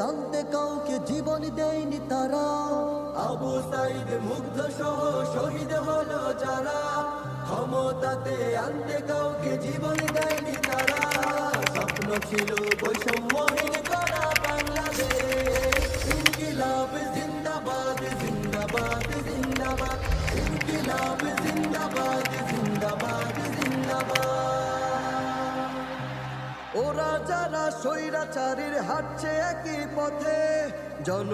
আনতে কাউকে জীবন দেয়নি তারা। আবু সাইদ মুগ্ধ সহ শহীদ হলো যারা, ক্ষমতাতে আনতে কাউকে জীবন দেয়নি তারা। স্বপ্ন ছিল বৈষম্যহীন করা বাংলাদেশ। ইনকিলাব জিন্দাবাদ জিন্দাবাদ জিন্দাবাদ, ইনকিলাব জিন্দাবাদ জিন্দাবাদ জিন্দাবাদ। ওরা যারা স্বৈরাচারীর হাঁটছে একই পথে, জন